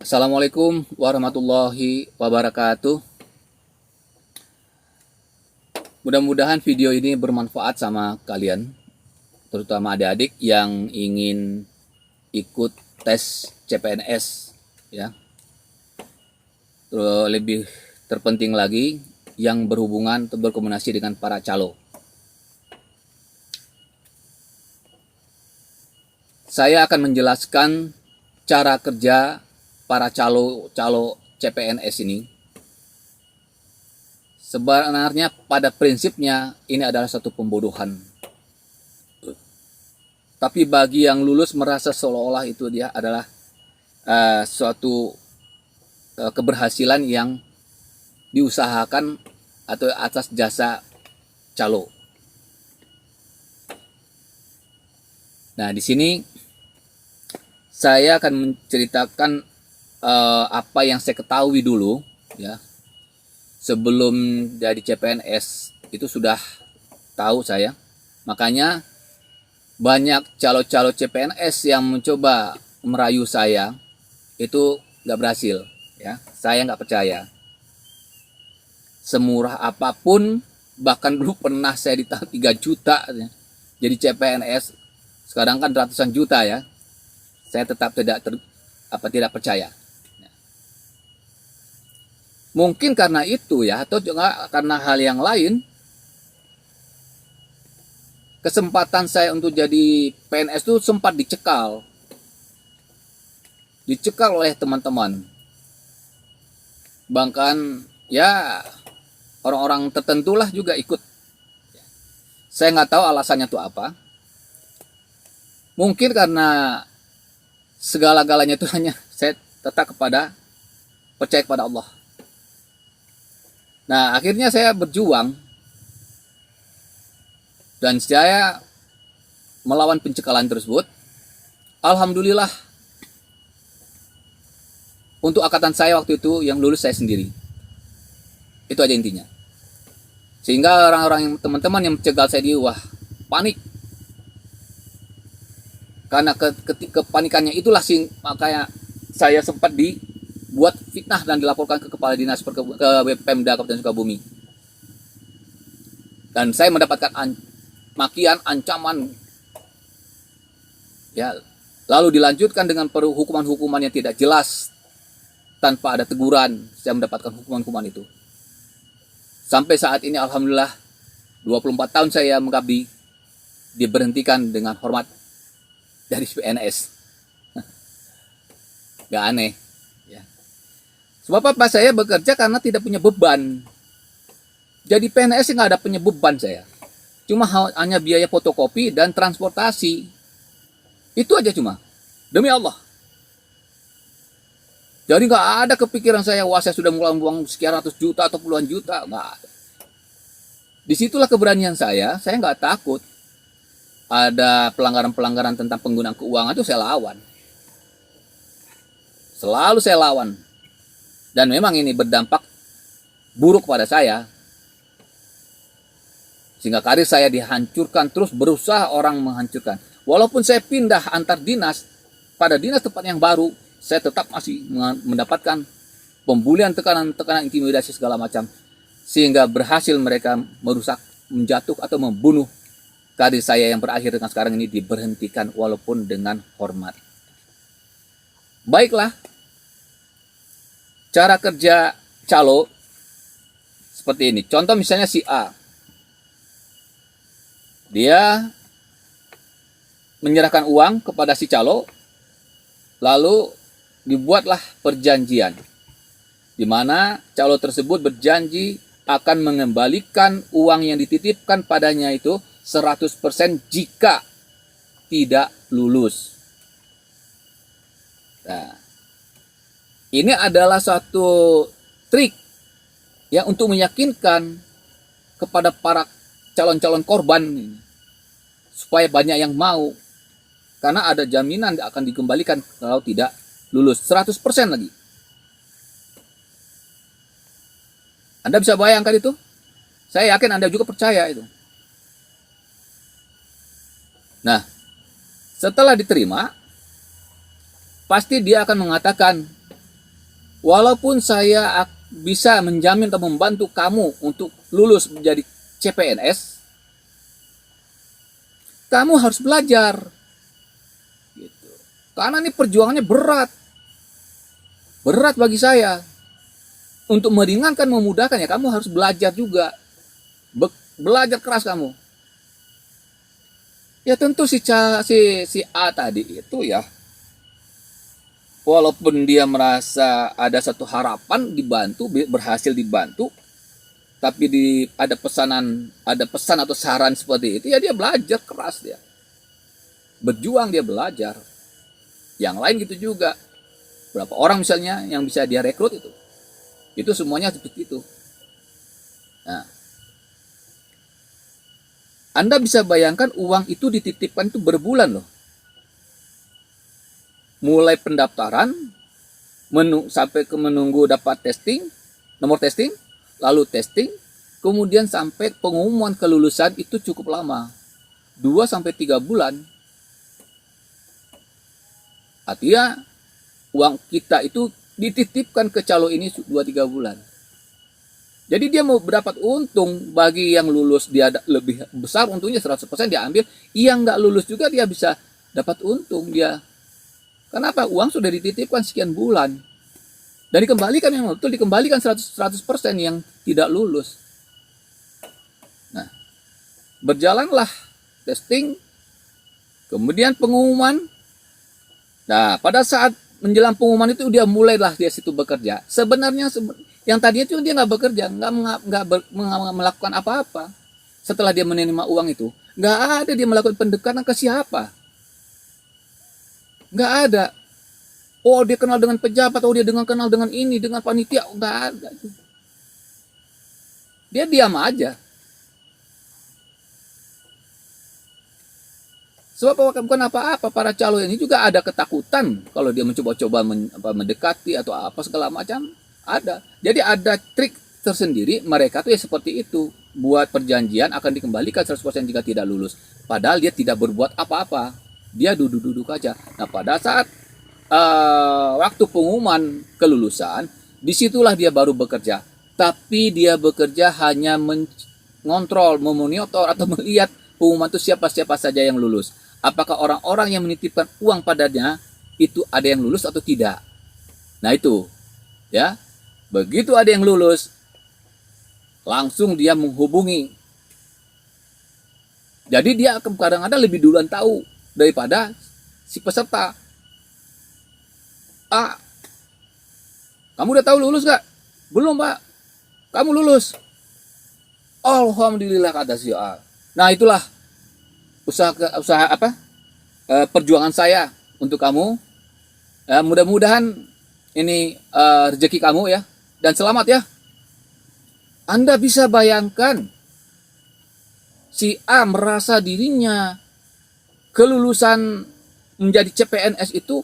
Assalamualaikum warahmatullahi wabarakatuh. Mudah-mudahan video ini bermanfaat sama kalian, terutama adik-adik yang ingin ikut tes CPNS ya. Lebih terpenting lagi yang berhubungan atau berkomunikasi dengan para calo. Saya akan menjelaskan cara kerja para calo CPNS ini. Sebenarnya pada prinsipnya ini adalah satu pembodohan. Tapi bagi yang lulus merasa seolah-olah itu dia adalah suatu keberhasilan yang diusahakan atau atas jasa calo. Nah, di sini saya akan menceritakan apa yang saya ketahui dulu ya. Sebelum jadi CPNS itu sudah tahu saya. Makanya banyak calo-calo CPNS yang mencoba merayu saya itu nggak berhasil ya. Saya nggak percaya. Semurah apapun, bahkan dulu pernah saya ditahan 3 juta ya, jadi CPNS. Sekarang kan ratusan juta ya. Saya tetap tidak percaya. Mungkin karena itu ya, atau juga karena hal yang lain, kesempatan saya untuk jadi PNS itu sempat dicekal oleh teman-teman. Bahkan ya orang-orang tertentu lah juga ikut. Saya nggak tahu alasannya itu apa. Mungkin karena segala-galanya itu hanya saya tetap percaya kepada Allah. Nah, akhirnya saya berjuang dan saya melawan pencekalan tersebut. Alhamdulillah, untuk angkatan saya waktu itu yang lulus saya sendiri. Itu aja intinya. Sehingga orang-orang teman-teman yang mencegal saya di panik. Karena kepanikannya itulah makanya saya sempat buat fitnah dan dilaporkan ke kepala dinas ke Pemda Kabupaten Sukabumi. Dan saya mendapatkan makian, ancaman. Ya, lalu dilanjutkan dengan hukuman-hukuman yang tidak jelas tanpa ada teguran. Saya mendapatkan hukuman-hukuman itu. Sampai saat ini alhamdulillah 24 tahun saya mengabdi diberhentikan dengan hormat dari PNS. Gak aneh. Sebab apa? Saya bekerja karena tidak punya beban. Jadi PNS nggak ada punya beban saya. Cuma hanya biaya fotokopi dan transportasi. Itu aja cuma. Demi Allah. Jadi nggak ada kepikiran saya, saya sudah mulai buang sekian ratus juta atau puluhan juta. Nggak ada. Disitulah keberanian saya nggak takut. Ada pelanggaran-pelanggaran tentang penggunaan keuangan itu saya lawan. Selalu saya lawan. Dan memang ini berdampak buruk pada saya. Sehingga karir saya dihancurkan, terus berusaha orang menghancurkan. Walaupun saya pindah antar dinas, pada dinas tempat yang baru, saya tetap masih mendapatkan pembulian, tekanan-tekanan, intimidasi segala macam. Sehingga berhasil mereka merusak, menjatuh atau membunuh karir saya yang berakhir dengan sekarang ini diberhentikan walaupun dengan hormat. Baiklah. Cara kerja calo seperti ini. Contoh misalnya si A. Dia menyerahkan uang kepada si calo, lalu dibuatlah perjanjian. Di mana calo tersebut berjanji akan mengembalikan uang yang dititipkan padanya itu 100% jika tidak lulus. Nah, ini adalah satu trik ya untuk meyakinkan kepada para calon-calon korban supaya banyak yang mau, karena ada jaminan akan dikembalikan kalau tidak lulus 100% lagi. Anda bisa bayangkan itu? Saya yakin Anda juga percaya itu. Nah, setelah diterima, pasti dia akan mengatakan, Walaupun saya bisa menjamin atau membantu kamu untuk lulus menjadi CPNS, kamu harus belajar. Gitu. Karena ini perjuangannya berat. Berat bagi saya. Untuk meringankan, memudahkan, ya kamu harus belajar juga. Belajar keras kamu. Ya tentu si A tadi itu ya, walaupun dia merasa ada satu harapan dibantu, berhasil dibantu, tapi ada pesan atau saran seperti itu, ya dia belajar keras, dia berjuang, dia belajar. Yang lain gitu juga. Berapa orang misalnya yang bisa dia rekrut itu semuanya seperti itu. Nah, Anda bisa bayangkan uang itu dititipkan itu berbulan loh. Mulai pendaftaran sampai ke menunggu dapat testing, nomor testing, lalu testing, kemudian sampai pengumuman kelulusan itu cukup lama. 2-3 bulan. Artinya uang kita itu dititipkan ke calo ini 2-3 bulan. Jadi dia mau mendapat untung, bagi yang lulus dia lebih besar untungnya 100% dia ambil, yang nggak lulus juga dia bisa dapat untung dia. Kenapa? Uang sudah dititipkan sekian bulan. Dan dikembalikan, yang betul dikembalikan 100% yang tidak lulus. Nah, berjalanlah testing, kemudian pengumuman. Nah, pada saat menjelang pengumuman itu dia mulailah dia situ bekerja. Sebenarnya yang tadinya itu dia nggak bekerja, nggak melakukan apa-apa. Setelah dia menerima uang itu, nggak ada dia melakukan pendekatan ke siapa. Nggak ada. Oh dia kenal dengan pejabat, oh dia kenal dengan ini, dengan panitia, nggak ada. Dia diam aja. Sebab bukan apa-apa, para calo ini juga ada ketakutan kalau dia mencoba-coba mendekati atau apa segala macam, ada. Jadi ada trik tersendiri mereka tuh ya seperti itu. Buat perjanjian akan dikembalikan 100% jika tidak lulus. Padahal dia tidak berbuat apa-apa. Dia duduk-duduk aja. Nah pada saat waktu pengumuman kelulusan, disitulah dia baru bekerja. Tapi dia bekerja hanya mengontrol, memonitor atau melihat pengumuman itu siapa-siapa saja yang lulus. Apakah orang-orang yang menitipkan uang padanya itu ada yang lulus atau tidak. Nah itu, ya. Begitu ada yang lulus, langsung dia menghubungi. Jadi dia kadang-kadang lebih duluan tahu daripada si peserta. Ah, kamu udah tahu lulus gak? Belum Pak. Kamu lulus. Alhamdulillah kata si A. Nah itulah usaha apa? Perjuangan saya untuk kamu. Mudah-mudahan ini rezeki kamu ya. Dan selamat ya. Anda bisa bayangkan si A merasa dirinya kelulusan menjadi CPNS itu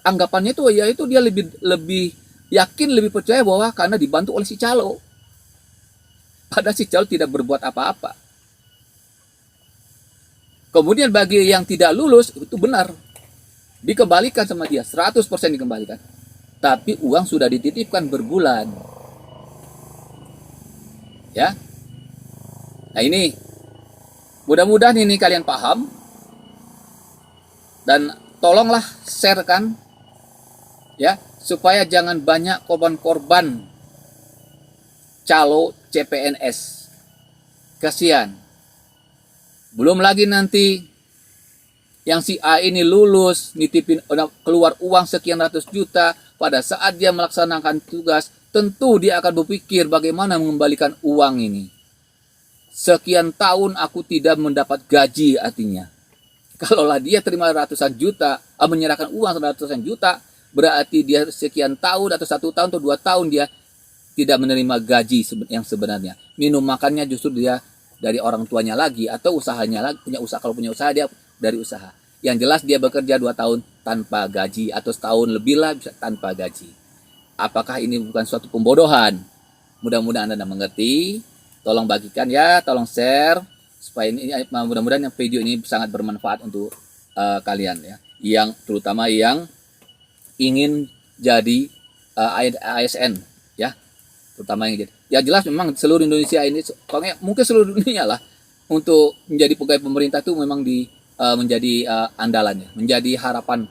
anggapannya itu ya itu dia lebih yakin, lebih percaya bahwa karena dibantu oleh si calo. Padahal si calo tidak berbuat apa-apa. Kemudian bagi yang tidak lulus itu benar. Dikembalikan sama dia, 100% dikembalikan. Tapi uang sudah dititipkan berbulan. Ya. Nah ini mudah-mudahan ini kalian paham. Dan tolonglah sharekan ya, supaya jangan banyak korban-korban calo CPNS. Kasihan. Belum lagi nanti yang si A ini lulus, nitipin keluar uang sekian ratus juta, pada saat dia melaksanakan tugas, tentu dia akan berpikir bagaimana mengembalikan uang ini. Sekian tahun aku tidak mendapat gaji artinya. Kalaulah dia terima ratusan juta, menyerahkan uang ratusan juta, berarti dia sekian tahun atau 1 tahun atau 2 tahun dia tidak menerima gaji yang sebenarnya. Minum makannya justru dia dari orang tuanya lagi, atau usahanya lagi, punya usaha. Kalau punya usaha dia dari usaha. Yang jelas dia bekerja 2 tahun tanpa gaji, atau setahun lebih lah bisa tanpa gaji. Apakah ini bukan suatu pembodohan? Mudah-mudahan Anda mengerti. Tolong bagikan ya, tolong share supaya ini mudah-mudahan video ini sangat bermanfaat untuk kalian ya, yang terutama yang ingin jadi ASN ya, terutama yang jadi. Ya jelas memang seluruh Indonesia ini, pokoknya mungkin seluruh dunia lah, untuk menjadi pegawai pemerintah itu memang menjadi andalannya, menjadi harapan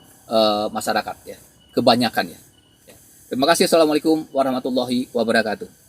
masyarakat ya, kebanyakan ya. Terima kasih. Assalamualaikum warahmatullahi wabarakatuh.